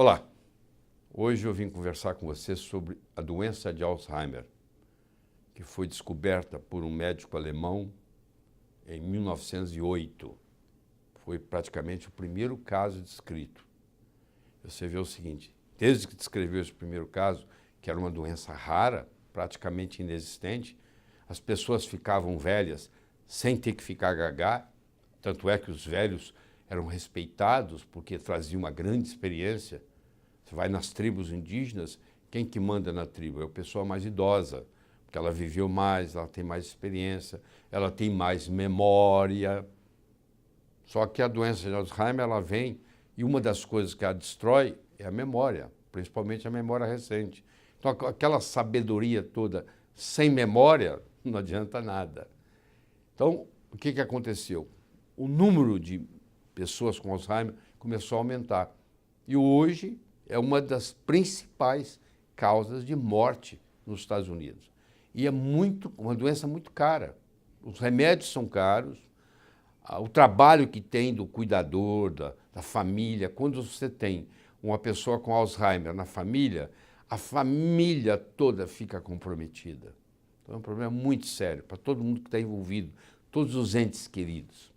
Olá, hoje eu vim conversar com você sobre a doença de Alzheimer, que foi descoberta por um médico alemão em 1908. Foi praticamente o primeiro caso descrito. Você vê o seguinte, desde que descreveu esse primeiro caso, que era uma doença rara, praticamente inexistente, as pessoas ficavam velhas sem ter que ficar gaga, tanto é que os velhos eram respeitados porque traziam uma grande experiência. Você vai nas tribos indígenas, quem que manda na tribo? É a pessoa mais idosa, porque ela viveu mais, ela tem mais experiência, ela tem mais memória. Só que a doença de Alzheimer, ela vem e uma das coisas que a destrói é a memória, principalmente a memória recente. Então, aquela sabedoria toda sem memória não adianta nada. Então, o que aconteceu? O número de pessoas com Alzheimer começou a aumentar. E hoje é uma das principais causas de morte nos Estados Unidos. E é uma doença muito cara. Os remédios são caros, o trabalho que tem do cuidador, da família. Quando você tem uma pessoa com Alzheimer na família, a família toda fica comprometida. Então é um problema muito sério para todo mundo que está envolvido, todos os entes queridos.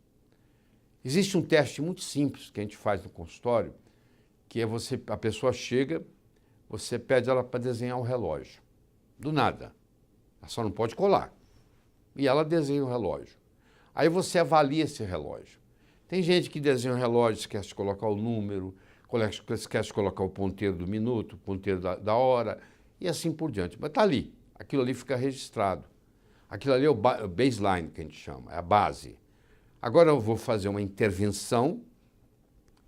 Existe um teste muito simples que a gente faz no consultório, que é a pessoa chega, você pede ela para desenhar um relógio. Do nada. Ela só não pode colar. E ela desenha o relógio. Aí você avalia esse relógio. Tem gente que desenha um relógio, esquece de colocar o número, esquece de colocar o ponteiro do minuto, o ponteiro da hora, e assim por diante. Mas está ali. Aquilo ali fica registrado. Aquilo ali é o baseline, que a gente chama, é a base. Agora eu vou fazer uma intervenção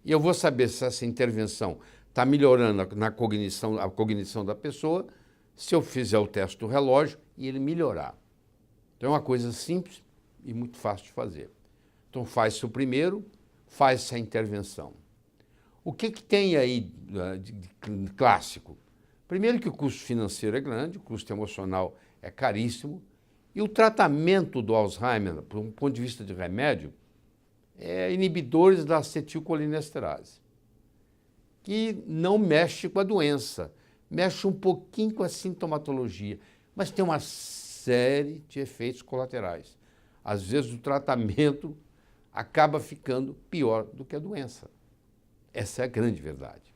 e eu vou saber se essa intervenção está melhorando a cognição da pessoa se eu fizer o teste do relógio e ele melhorar. Então é uma coisa simples e muito fácil de fazer. Então faz-se o primeiro, faz-se a intervenção. O que tem aí de clássico? Primeiro que o custo financeiro é grande, o custo emocional é caríssimo, e o tratamento do Alzheimer, por um ponto de vista de remédio, é inibidores da acetilcolinesterase, que não mexe com a doença, mexe um pouquinho com a sintomatologia, mas tem uma série de efeitos colaterais. Às vezes o tratamento acaba ficando pior do que a doença. Essa é a grande verdade.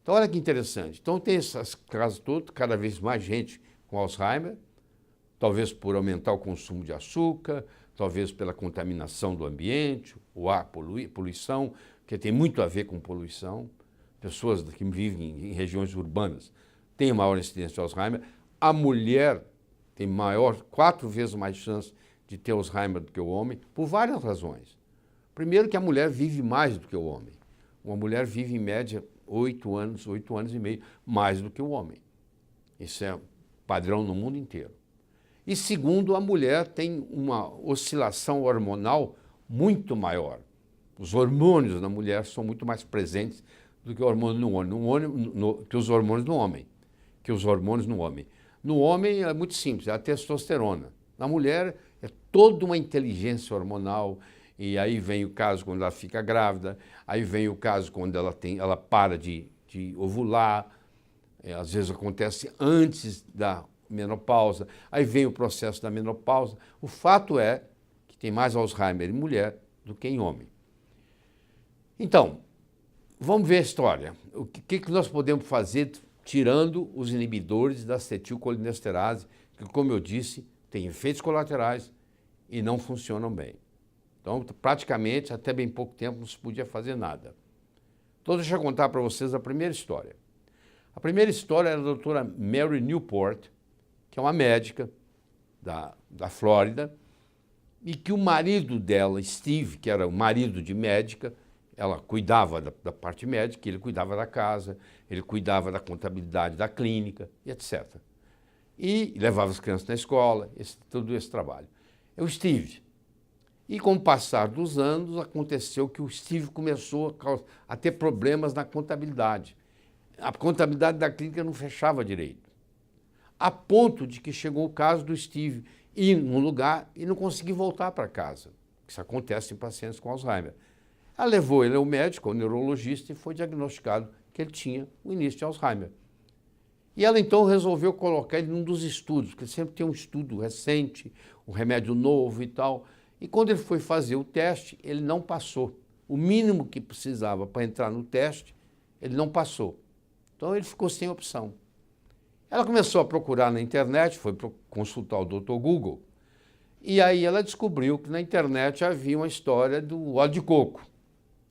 Então olha que interessante. Então tem esses casos todos, cada vez mais gente com Alzheimer, talvez por aumentar o consumo de açúcar, talvez pela contaminação do ambiente, o ar, poluição, que tem muito a ver com poluição. Pessoas que vivem em regiões urbanas têm maior incidência de Alzheimer. A mulher tem 4 vezes mais chance de ter Alzheimer do que o homem, por várias razões. Primeiro que a mulher vive mais do que o homem. Uma mulher vive em média 8 anos e meio, mais do que o homem. Isso é padrão no mundo inteiro. E segundo, a mulher tem uma oscilação hormonal muito maior. Os hormônios na mulher são muito mais presentes do que o hormônio no homem, que os hormônios no homem. No homem é muito simples, é a testosterona. Na mulher é toda uma inteligência hormonal, e aí vem o caso quando ela fica grávida, aí vem o caso quando ela para de ovular, às vezes acontece antes da menopausa, aí vem o processo da menopausa. O fato é que tem mais Alzheimer em mulher do que em homem. Então, vamos ver a história. O que nós podemos fazer tirando os inibidores da acetilcolinesterase, que, como eu disse, tem efeitos colaterais e não funcionam bem. Então, praticamente, até bem pouco tempo, não se podia fazer nada. Então, deixa eu contar para vocês a primeira história. A primeira história é da doutora Mary Newport, que é uma médica da Flórida, e que o marido dela, Steve, que era o marido de médica, ela cuidava da parte médica, ele cuidava da casa, ele cuidava da contabilidade da clínica, e etc. E levava as crianças na escola, todo esse trabalho. É o Steve. E com o passar dos anos, aconteceu que o Steve começou a ter problemas na contabilidade. A contabilidade da clínica não fechava direito. A ponto de que chegou o caso do Steve ir num lugar e não conseguir voltar para casa. Isso acontece em pacientes com Alzheimer. Ela levou ele ao médico, ao neurologista, e foi diagnosticado que ele tinha o início de Alzheimer. E ela então resolveu colocar ele num dos estudos, porque sempre tem um estudo recente, um remédio novo e tal. E quando ele foi fazer o teste, ele não passou. O mínimo que precisava para entrar no teste, ele não passou. Então ele ficou sem opção. Ela começou a procurar na internet, foi consultar o Dr. Google, e aí ela descobriu que na internet havia uma história do óleo de coco,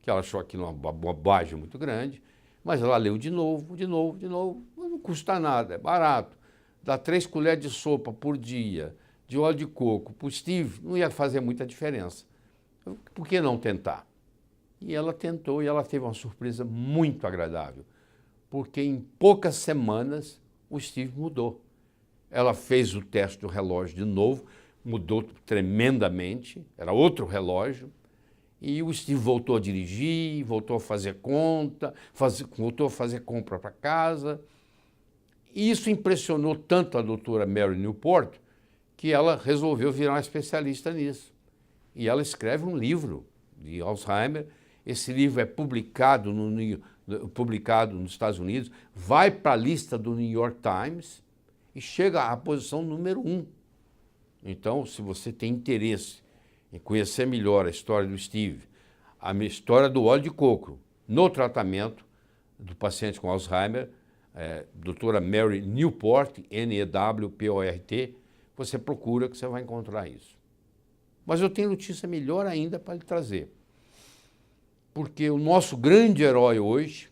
que ela achou aquilo uma bobagem muito grande, mas ela leu de novo, não custa nada, é barato. Dá 3 colheres de sopa por dia de óleo de coco para o Steve, não ia fazer muita diferença. Por que não tentar? E ela tentou e ela teve uma surpresa muito agradável, porque em poucas semanas o Steve mudou. Ela fez o teste do relógio de novo, mudou tremendamente, era outro relógio, e o Steve voltou a dirigir, voltou a fazer conta, voltou a fazer compra para casa. E isso impressionou tanto a doutora Mary Newport que ela resolveu virar uma especialista nisso. E ela escreve um livro de Alzheimer. Esse livro é publicado nos Estados Unidos, vai para a lista do New York Times e chega à posição número 1. Então, se você tem interesse em conhecer melhor a história do Steve, a história do óleo de coco no tratamento do paciente com Alzheimer, doutora Mary Newport, Newport, você procura que você vai encontrar isso. Mas eu tenho notícia melhor ainda para lhe trazer. Porque o nosso grande herói hoje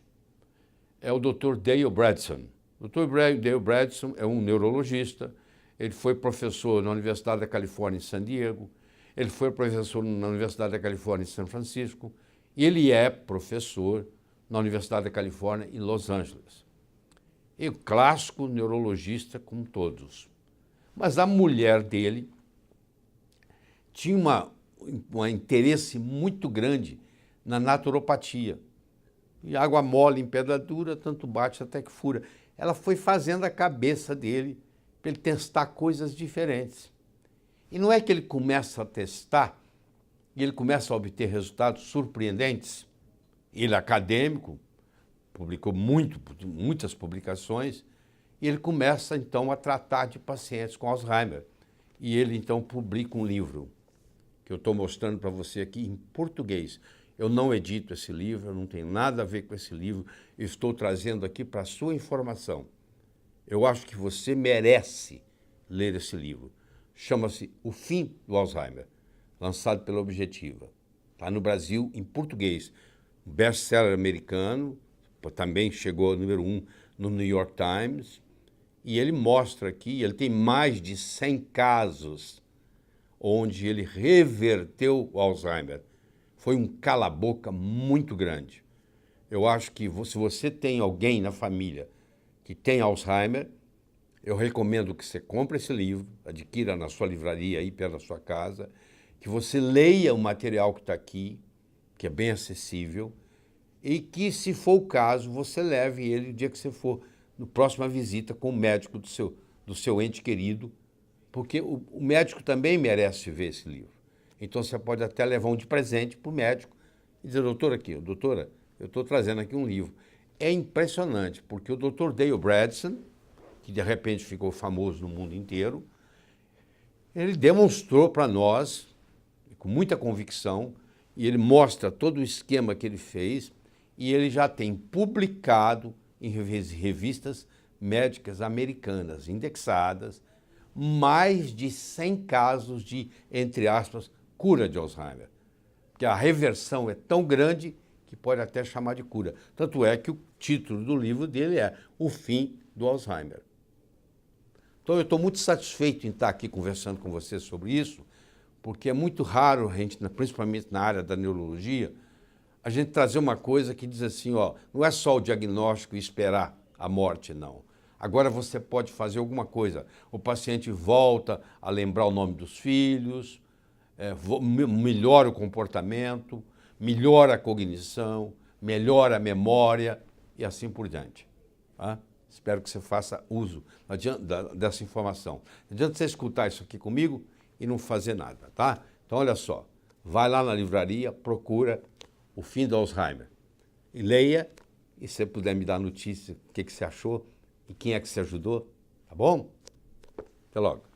é o Dr. Dale Bredesen. O Dr. Dale Bredesen é um neurologista, ele foi professor na Universidade da Califórnia em San Diego, ele foi professor na Universidade da Califórnia em São Francisco e ele é professor na Universidade da Califórnia em Los Angeles. E o clássico neurologista como todos. Mas a mulher dele tinha um interesse muito grande na naturopatia. E água mole em pedra dura, tanto bate até que fura. Ela foi fazendo a cabeça dele para ele testar coisas diferentes. E não é que ele começa a testar e ele começa a obter resultados surpreendentes. Ele é acadêmico, publicou muitas publicações, e ele começa então a tratar de pacientes com Alzheimer. E ele então publica um livro, que eu estou mostrando para você aqui em português. Eu não edito esse livro, eu não tenho nada a ver com esse livro, eu estou trazendo aqui para a sua informação. Eu acho que você merece ler esse livro. Chama-se O Fim do Alzheimer, lançado pela Objetiva. Está no Brasil em português. Um best-seller americano, também chegou ao número 1 no New York Times. E ele mostra aqui, ele tem mais de 100 casos onde ele reverteu o Alzheimer. Foi um cala-boca muito grande. Eu acho que se você tem alguém na família que tem Alzheimer, eu recomendo que você compre esse livro, adquira na sua livraria aí perto da sua casa, que você leia o material que está aqui, que é bem acessível, e que, se for o caso, você leve ele o dia que você for na próxima visita com o médico do seu ente querido, porque o médico também merece ver esse livro. Então você pode até levar um de presente para o médico e dizer, doutora, eu estou trazendo aqui um livro. É impressionante, porque o Dr. Dale Bredesen, que de repente ficou famoso no mundo inteiro, ele demonstrou para nós, com muita convicção, e ele mostra todo o esquema que ele fez, e ele já tem publicado em revistas médicas americanas indexadas mais de 100 casos de, entre aspas, cura de Alzheimer. Porque a reversão é tão grande que pode até chamar de cura. Tanto é que o título do livro dele é O Fim do Alzheimer. Então eu estou muito satisfeito em estar aqui conversando com você sobre isso, porque é muito raro a gente, principalmente na área da neurologia, a gente trazer uma coisa que diz assim, ó, não é só o diagnóstico e esperar a morte, não. Agora você pode fazer alguma coisa. O paciente volta a lembrar o nome dos filhos, melhora o comportamento, melhora a cognição, melhora a memória e assim por diante. Tá? Espero que você faça uso dessa informação. Não adianta você escutar isso aqui comigo e não fazer nada, tá? Então, olha só, vai lá na livraria, procura O Fim do Alzheimer, e leia E se você puder me dar notícia, o que você achou e quem é que se ajudou, tá bom? Até logo.